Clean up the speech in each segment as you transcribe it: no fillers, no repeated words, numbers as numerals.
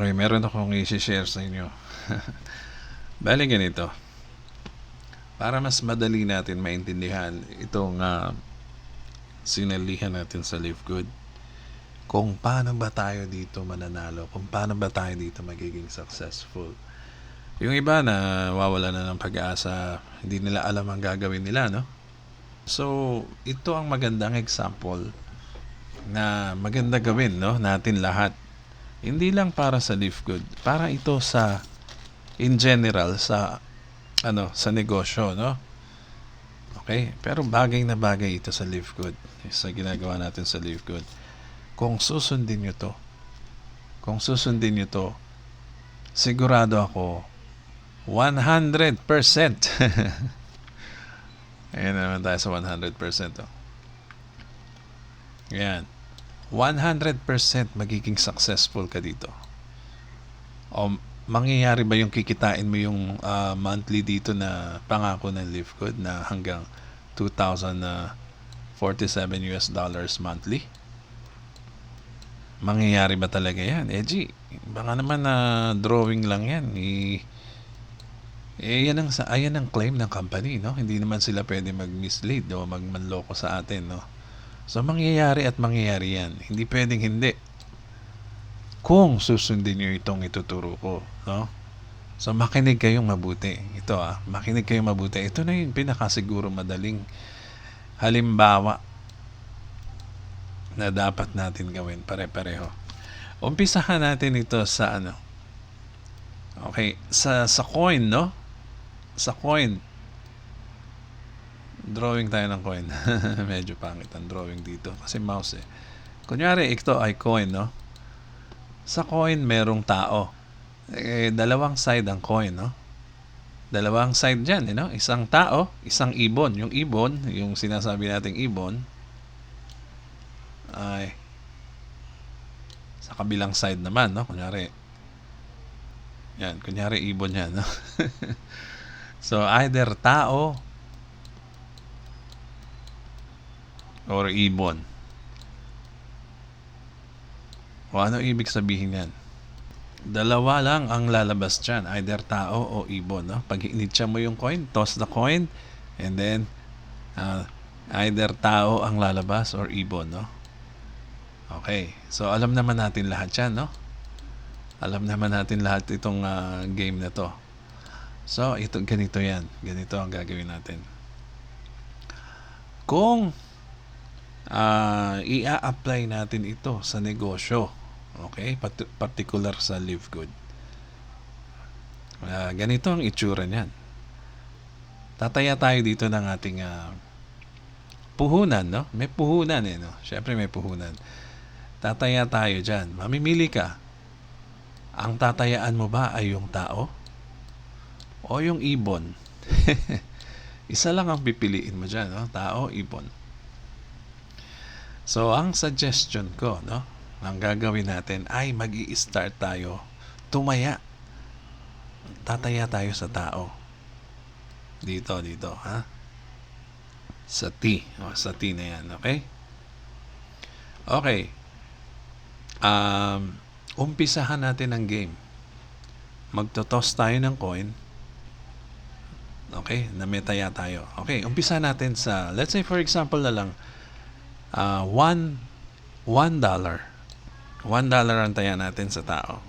Okay, meron akong i-share sa inyo. Bale ganito, para mas madali natin maintindihan itong sinalihan natin sa Live Good, kung paano ba tayo dito mananalo, kung paano ba tayo dito magiging successful. Yung iba na wawala na ng pag-asa, hindi nila alam ang gagawin nila, no? So, ito ang magandang example na maganda gawin, no, natin lahat. Hindi lang para sa Live Good, para ito sa in general sa sa negosyo, no? Okay? Pero bagay na bagay ito sa Live Good, sa ginagawa natin sa Live Good. Kung susundin nyo to, sigurado ako 100%. Ayan na naman tayo sa 100%. Oh. Ayan. 100% magiging successful ka dito. O mangyayari ba yung kikitain mo yung monthly dito na pangako ng Live Good na hanggang $2,047 monthly? Mangyayari ba talaga yan? Baka naman na drawing lang yan. Ayan ang claim ng company, no? Hindi naman sila pwede mag-mislead o magmanloko sa atin, no? So, mangyayari at mangyayari yan. Hindi pwedeng hindi. Kung susundin nyo itong ituturo ko, no? So, makinig kayong mabuti. Ito makinig kayong mabuti. Ito na yung pinakasiguro madaling halimbawa na dapat natin gawin pare-pareho. Umpisahan natin ito sa Okay, sa coin, no? Sa coin. Drawing tayo ng coin. Medyo pangit ang drawing dito kasi mouse eh. Kunyari, ito ay coin, no? Sa coin, merong tao. Dalawang side ang coin, no? Dalawang side dyan, no? Isang tao, isang ibon. Yung ibon, yung sinasabi nating ibon, ay sa kabilang side naman, no? Kunyari ibon yan, no? So, either tao or ibon. O ano ibig sabihin yan? Dalawa lang ang lalabas dyan. Either tao o ibon, no? Pag initcha mo yung coin, toss the coin, and then either tao ang lalabas or ibon, no? Okay. So, alam naman natin lahat yan, no? Alam naman natin lahat itong game na to. So, ganito yan. Ganito ang gagawin natin. Kung i-apply natin ito sa negosyo, okay? Particular sa Live Good. Ganito ang itsura niyan. Tataya tayo dito ng ating puhunan, no? May puhunan no? Siyempre may puhunan. Tataya tayo dyan. Mamimili ka. Ang tatayaan mo ba ay yung tao? O yung ibon? Isa lang ang pipiliin mo dyan, no? Tao, ibon. So, ang suggestion ko, no? Ang gagawin natin ay mag-i-start tayo tumaya. Tataya tayo sa tao. Dito, ha? Sa T. Sa T na yan, okay? Okay. Umpisahan natin ang game. Magtotoss tayo ng coin. Okay, nametaya tayo. Okay, umpisa natin sa, let's say for example na lang, $1. $1 ang taya natin sa tao.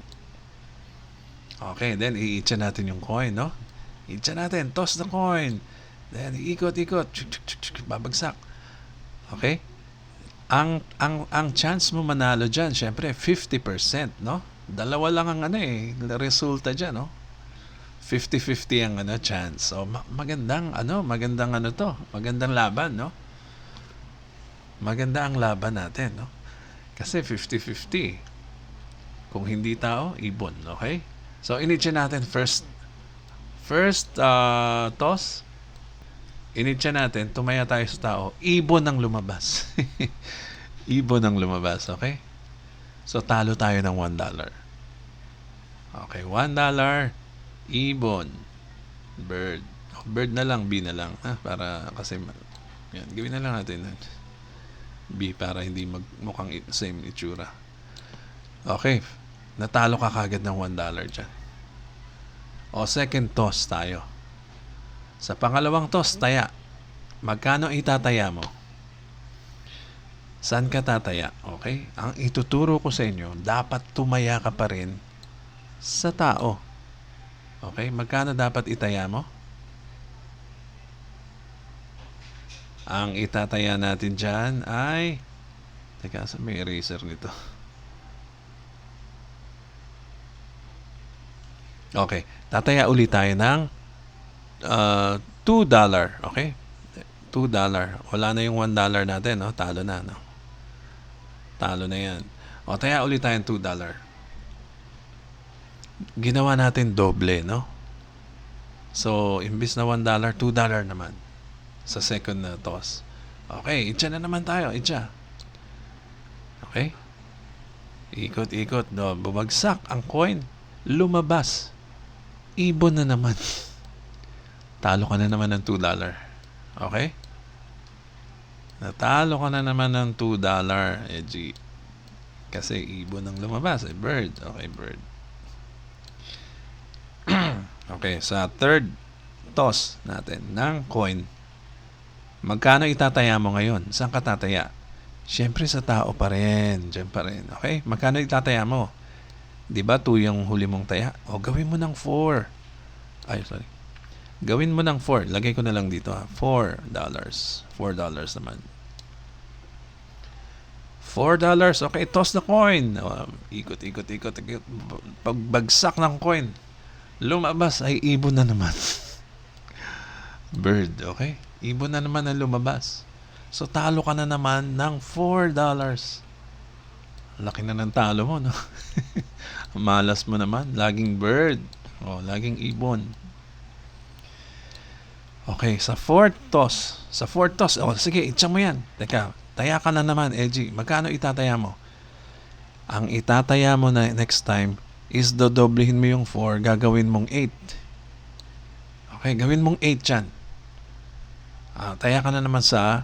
Okay, then iitsa natin yung coin, no? Iitsa natin, toss the coin. Then ikot-ikot, babagsak. Okay? Ang chance mo manalo diyan, syempre 50%, no? Dalawa lang ang resulta diyan, no? 50-50 ang chance. So magandang magandang laban, no? Maganda ang laban natin, no? Kasi 50-50. Kung hindi tao, ibon, okay? So initya natin first toss. Initya natin, tumaya tayo sa tao, ibon ang lumabas. Ibon ang lumabas, okay? So talo tayo ng $1. Okay, $1, ibon, bird. Bird na lang, B na lang, para kasi yan, gawin na lang natin B para hindi mukhang same itsura. Okay, natalo ka kagad ng $1 dyan. O second toss tayo. Sa pangalawang toss, taya. Magkano itataya mo? Saan ka tataya? Okay? Ang ituturo ko sa inyo, dapat tumaya ka pa rin sa tao. Okay? Magkano dapat itaya mo? Ang itataya natin dyan ay... Teka, saan may eraser nito? Okay. Tataya ulit tayo ng $2. Okay? $2. Wala na yung $1 natin, no? Talo na, no? Talo na yan. O, taya ulit tayo ng $2. Ginawa natin doble, no? So, imbis na $1, $2 naman sa second na toss. Okay, itcha na naman tayo. Itcha. Okay? Ikot-ikot. No, bumagsak ang coin. Lumabas. Ibon na naman. Talo ka na naman ng $2. Okay? Natalo ka na naman ng $2, Edgy. Kasi ibon ang lumabas. Bird. Okay, bird. Okay, sa third toss natin ng coin, magkano itataya mo ngayon? Saan ka tataya? Siyempre sa tao pa rin. Diyan pa rin. Okay? Magkano itataya mo? Diba 2 yung huli mong taya? O gawin mo ng 4. Ay, sorry. Gawin mo ng 4. Lagay ko na lang dito ha. $4. $4 naman. $4. Okay, toss the coin. Ikot. Pagbagsak ng coin, lumabas ay ibon na naman. Bird, okay? Ibon na naman ang lumabas. So, talo ka na naman ng $4. Laki na ng talo mo, no? Malas mo naman. Laging bird. O, laging ibon. Okay, sa fourth toss. O, sige, itcha mo yan. Teka, taya ka na naman, Edgy. Magkano itataya mo? Ang itataya mo na next time is dodoblehin mo yung 4, gagawin mong 8. Okay, gawin mong 8 dyan. Taya ka na naman sa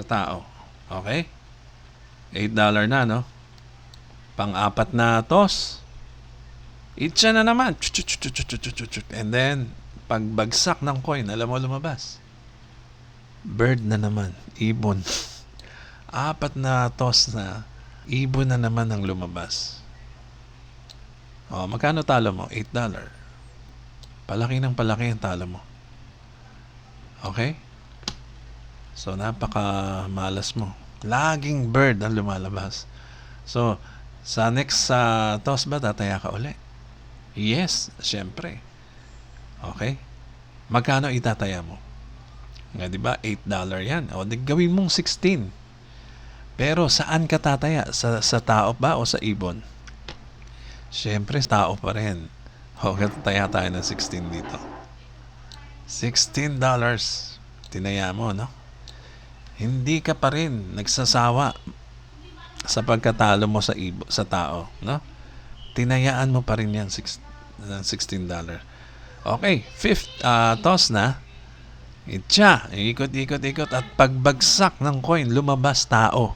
tao. Okay? $8 na, no? Pang-apat na toss. Itcha na naman. And then, pagbagsak ng coin, alam mo lumabas. Bird na naman. Ibon. 4 na toss na, ibon na naman ang lumabas. O, magkano talo mo? $8. Palaki ng palaki ang talo mo. Okay? So, napaka-malas mo. Laging bird ang lumalabas. So, sa next toss ba, tataya ka uli? Yes, syempre. Okay? Magkano itataya mo? Nga, di ba? $8 yan. O, gawin mong 16. Pero, saan ka tataya? Sa tao ba o sa ibon? Syempre, tao pa rin. O, tataya tayo ng 16 dito. $16. Tinaya mo, no? Hindi ka pa rin nagsasawa sa pagkatalo mo sa tao, no? Tinayaan mo pa rin yan $16. Okay, fifth toss na. Itcha, ikot at pagbagsak ng coin, lumabas tao.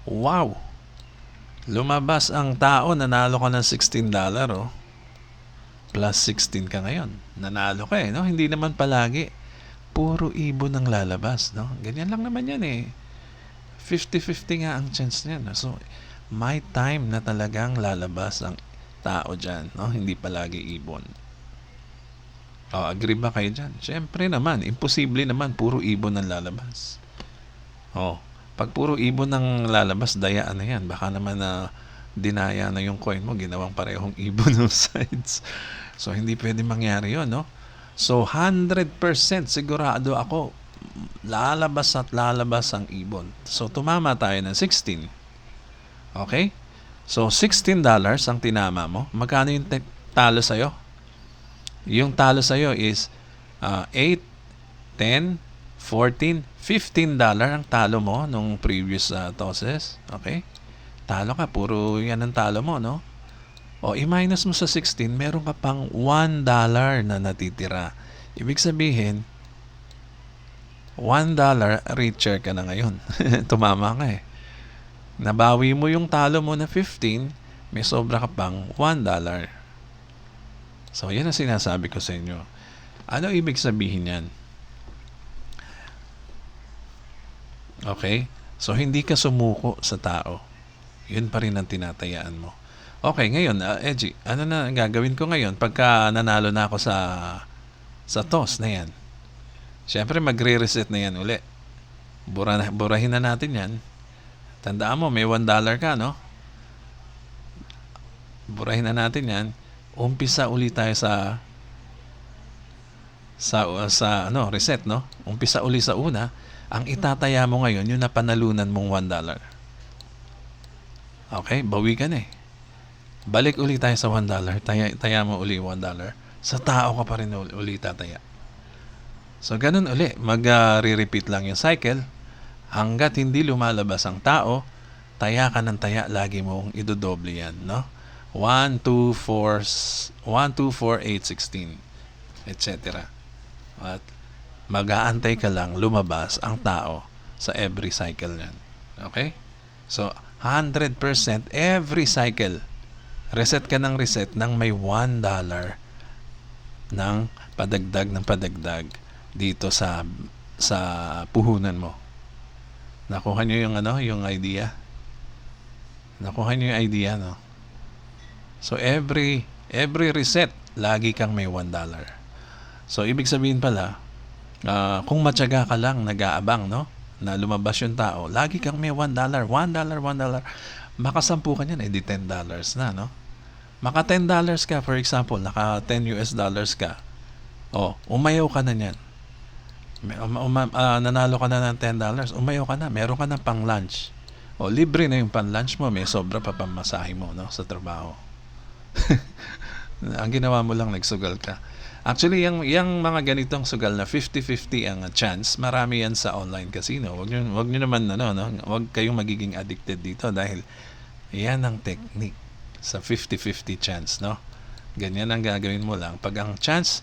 Wow! Lumabas ang tao, nanalo ka ng $16, oh. Plus 16 ka ngayon. Nanalo ka no? Hindi naman palagi. Puro ibon ang lalabas, no? Ganyan lang naman yan eh. 50-50 nga ang chance niyan. No? So, may time na talagang lalabas ang tao dyan, no? Hindi palagi ibon. O, agree ba kayo dyan? Siyempre naman, imposible naman, puro ibon ang lalabas. O, pag puro ibon ang lalabas, dayaan na yan. Baka naman na dinaya na yung coin mo, ginawang parehong ibon ng sides. So, hindi pwede mangyari yun, no? So, 100% sigurado ako, lalabas at lalabas ang ibon. So, tumama tayo ng 16. Okay? So, $16 ang tinama mo. Magkano yung talo sa'yo? Yung talo sa'yo is 8, 10, 14, $15 ang talo mo nung previous tosses. Okay? Talo ka. Puro yan ang talo mo, no? O, i-minus mo sa 16, meron ka pang $1 na natitira. Ibig sabihin, $1, richer ka na ngayon. Tumama ka eh. Nabawi mo yung talo mo na 15, may sobra ka pang $1. So, yan ang sinasabi ko sa inyo. Ano ibig sabihin yan? Okay? So, hindi ka sumuko sa tao. Yun pa rin ang tinatayaan mo. Okay, ngayon, Edgy, ano na gagawin ko ngayon pagka nanalo na ako sa toss na yan? Siyempre, magre-reset na yan uli. Burahin na natin yan. Tandaan mo, may $1 ka, no? Burahin na natin yan. Umpisa uli tayo sa reset, no? Umpisa uli sa una. Ang itataya mo ngayon, yung napanalunan mong $1. Okay, bawi ka na eh. Balik uli tayo sa $1. Taya mo uli $1. Sa tao ka pa rin uli tataya. So, ganun uli. Mag-re-repeat lang yung cycle. Hanggat hindi lumalabas ang tao, taya ka ng taya. Lagi mong idodoble yan, no? 1, 2, 4, 8, 16, etc. At mag-aantay ka lang lumabas ang tao sa every cycle yan. Okay? So, 100% every cycle. Reset ka ng reset ng may $1 ng padagdag dito sa puhunan mo. Nakuha niyo yung idea? Nakuha niyo yung idea, no? So every reset, lagi kang may $1. So ibig sabihin pala, kung matyaga ka lang nag-aabang, no? Na lumabas yung tao, lagi kang may $1. Makasampu ka niyan, edi $10 na, no? Maka $10 ka, for example, naka $10 ka. Umayaw ka na niyan. Nanalo ka na ng $10, umayaw ka na, meron ka na pang lunch. Libre na yung pang lunch mo, may sobra pa pamasahe mo, no, sa trabaho. Ang ginawa mo lang, nagsugal ka. Actually, yung mga ganitong sugal na 50-50 ang chance, marami yan sa online casino. Wag nyo naman, wag kayong magiging addicted dito dahil yan ang technique sa 50-50 chance, no? Ganyan ang gagawin mo lang. Pag ang chance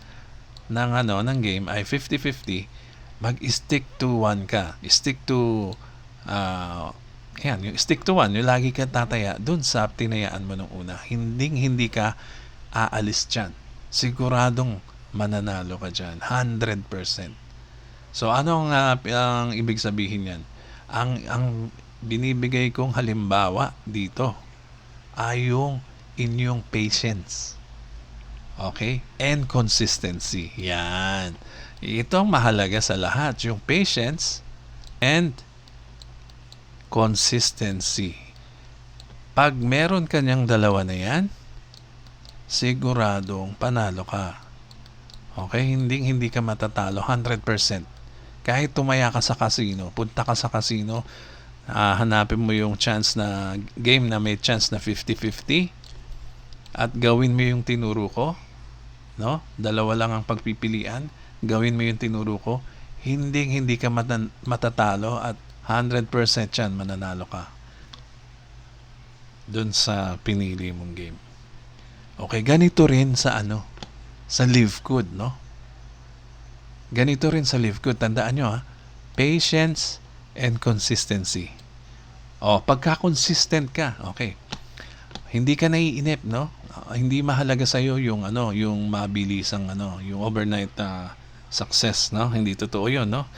ng game ay 50-50, mag-stick to 1 ka. Stick to yung stick to 1, yung lagi ka tataya dun sa tinayaan mo nung una. Hindi ka aalis dyan. Siguradong mananalo ka dyan. 100%. So, anong ang ibig sabihin yan? Ang binibigay kong halimbawa dito ay yung inyong patience. Okay? And consistency. Yan. Ito ang mahalaga sa lahat. Yung patience and consistency. Pag meron kanyang dalawa na yan, siguradong panalo ka. Okay? Hindi ka matatalo 100%. Kahit tumaya ka sa casino, punta ka sa casino, hanapin mo yung chance na game na may chance na 50-50 at gawin mo yung tinuro ko, no? Dalawa lang ang pagpipilian, gawin mo yung tinuro ko, hindi ka matatalo at 100% yan mananalo ka dun sa pinili mong game. Okay, ganito rin sa sa Live Good, no? Ganito rin sa Live Good. Tandaan nyo, patience and consistency. Pagka consistent ka, okay. Hindi ka naiinip, no? Hindi mahalaga sa iyo yung yung mabilisang yung overnight success, no? Hindi totoo 'yon, no?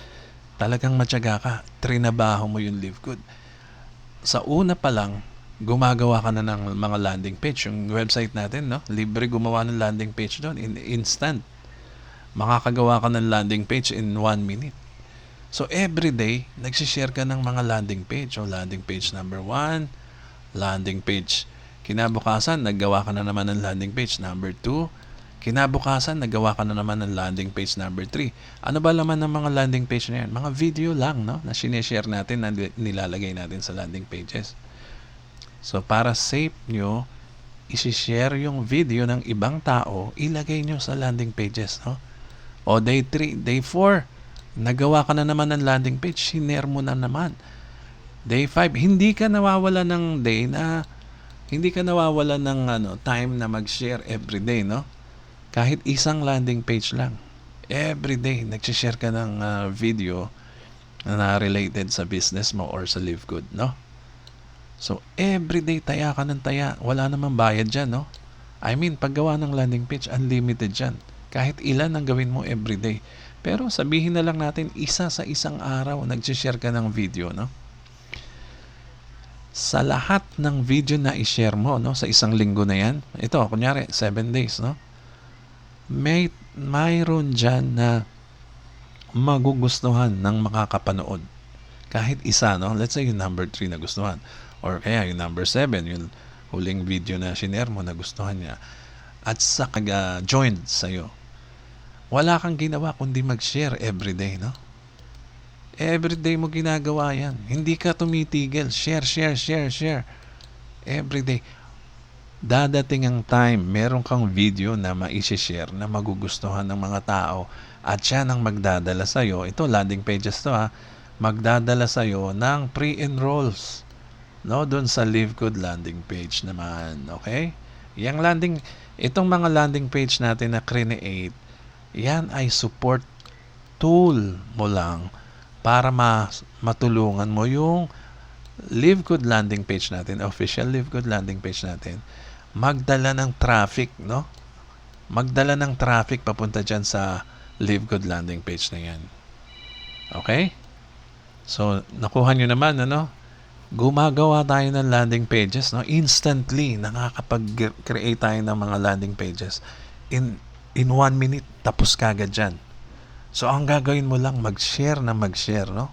Talagang matyaga ka, trinabaho mo yung Live Good. Sa una pa lang, gumagawa ka na ng mga landing page. Yung website natin, no? Libre gumawa ng landing page doon in instant. Makakagawa ka ng landing page in 1 minute. So, every day, nagsishare ka ng mga landing page. Landing page number 1, landing page. Kinabukasan, naggawa ka na naman ng landing page number 2. Kinabukasan, naggawa ka na naman ng landing page number 3. Ano ba laman ng mga landing page na yan? Mga video lang, no? Na sineshare natin, na nilalagay natin sa landing pages. So, para safe nyo, isi-share yung video ng ibang tao, ilagay nyo sa landing pages, no? Day 3, day 4, nagawa ka na naman ng landing page, sinare mo na naman. Day 5, hindi ka nawawala ng time na mag-share every day, no? Kahit isang landing page lang. Every day, nag-share ka ng video na related sa business mo or sa Live Good, no? So, everyday taya ka ng taya. Wala namang bayad dyan, no? I mean, paggawa ng landing page, unlimited dyan. Kahit ilan ang gawin mo everyday. Pero sabihin na lang natin, isa sa isang araw, nag-share ka ng video, no? Sa lahat ng video na i-share mo, no? Sa isang linggo na yan. Ito, kunyari, 7 days, no? Mayroon dyan na magugustuhan ng makakapanood. Kahit isa, no? Let's say yung number 3 na gustuhan. Or kaya yung number 7, yung huling video na shinare mo na gustuhan niya. At sa joined sa'yo. Wala kang ginawa kundi mag-share everyday, no? Everyday mo ginagawa yan. Hindi ka tumitigil. Share, share, share, share. Everyday. Dadating ang time, meron kang video na ma-share na magugustuhan ng mga tao at siya nang magdadala sa'yo. Ito, landing pages to ha. Magdadala sa'yo ng pre-enrolls. No, doon sa Live Good landing page naman, okay? Itong mga landing page natin na create, yan ay support tool mo lang para matulungan mo yung Live Good landing page natin, official Live Good landing page natin, magdala ng traffic, no? Magdala ng traffic papunta dyan sa Live Good landing page na yan. Okay? So, nakuha nyo naman, ano? Gumagawa tayo ng landing pages, no? Instantly nakakapag-create tayo ng mga landing pages in 1 minute, tapos kagad dyan. So ang gagawin mo lang, mag-share, no?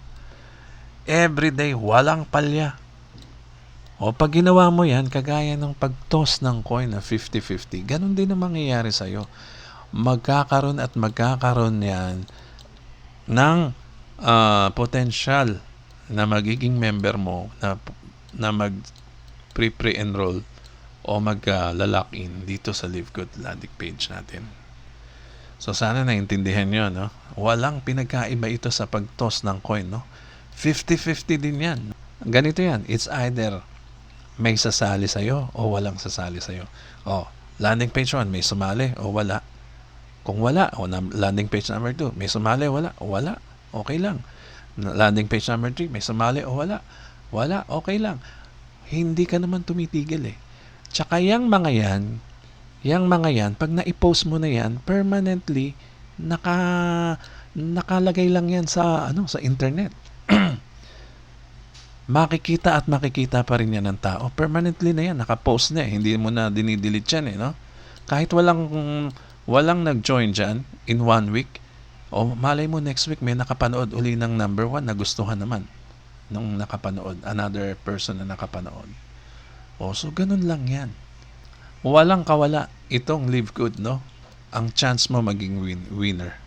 Everyday, walang palya. O pag ginawa mo yan, kagaya ng pag-toss ng coin na 50-50, ganun din ang mangyayari sa'yo. Magkakaroon yan ng potential na magiging member mo na mag pre-enroll o mag-lock in dito sa Live Good landing page natin. So sana naintindihan nyo, no? Walang pinagkaiba ito sa pag-toss ng coin, no? 50-50 din yan. Ganito yan. It's either may sasali sa'yo o walang sasali sa'yo. O, landing page 1, may sumali o wala. Kung wala, landing page number 2, may sumali o wala. Wala. Okay lang. Landing page number 3, may sumali o wala. Wala, okay lang. Hindi ka naman tumitigil eh. Tsaka yung mga yan, pag na-post mo na yan, permanently, nakalagay lang yan sa internet. Makikita pa rin yan ng tao. Permanently na yan, nakapost na eh. Hindi mo na dinidelete yan eh, no? Kahit walang nag-join dyan in 1 week, o malay mo next week may nakapanood uli ng number 1 na gustuhan naman nung nakapanood, another person na nakapanood. O so ganun lang yan. Walang kawala itong Live Good, no? Ang chance mo maging winner.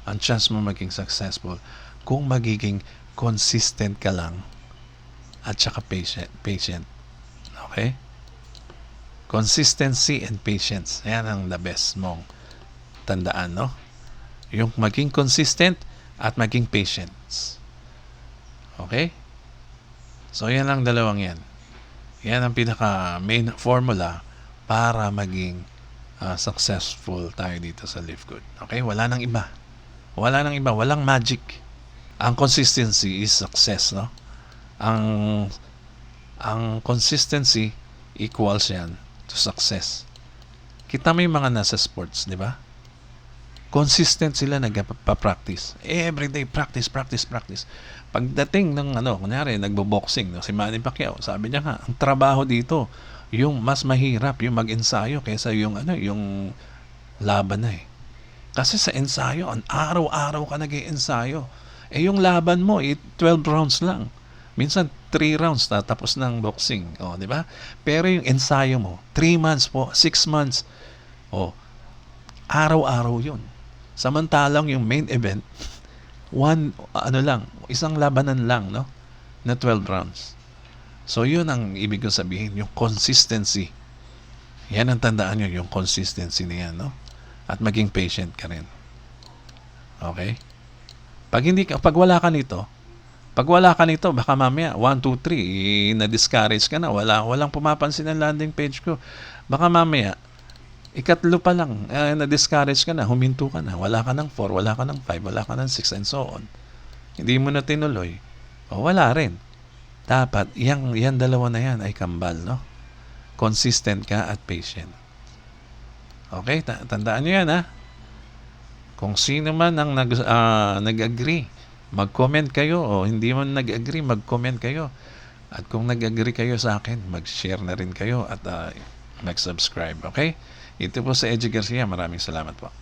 Ang chance mo maging successful kung magiging consistent ka lang at saka patient. Okay? Consistency and patience. Yan ang the best mong tandaan, no? Yung maging consistent at maging patient. Okay? So, yan ang dalawang yan. Yan ang pinaka main formula para maging successful tayo dito sa Live Good. Okay? Wala nang iba. Walang magic. Ang consistency is success, no? Ang consistency equals yan to success. Kita mo yung mga nasa sports, di ba? Consistent sila nagpa-practice. Everyday practice. Pagdating ng kunyari nagbo-boxing, no, si Manny Pacquiao, sabi niya nga, ang trabaho dito, yung mas mahirap yung mag-ensayo kaysa yung laban na eh. Kasi sa ensayo, araw-araw ka nag-iensayo. Yung laban mo, 12 rounds lang. Minsan 3 rounds tapos ng boxing, di ba? Pero yung ensayo mo, 3 months po, 6 months. Araw-araw 'yun. Samantalang yung main event, isang labanan lang, no? Na 12 rounds. So, yun ang ibig kong sabihin, yung consistency. Yan ang tandaan nyo, yung consistency na yan, no? At maging patient ka rin. Okay? Pag wala ka nito, baka mamaya, 1, 2, 3, na-discourage ka na, walang pumapansin ng landing page ko. Baka mamaya, ikatlo pa lang, na-discourage ka na, huminto ka na, wala ka ng 4, wala ka ng 5, wala ka ng 6, and so on. Hindi mo na tinuloy. O wala rin. dapat yang dalawa na yan ay kambal, no? Consistent ka at patient. Okay, tandaan nyo yan, ha? Kung sino man ang nag-agree, mag-comment kayo, o hindi man nag-agree, mag-comment kayo. At kung nag-agree kayo sa akin, mag-share na rin kayo at mag-subscribe, okay? Ito po sa Edgy Garcia. Maraming salamat po.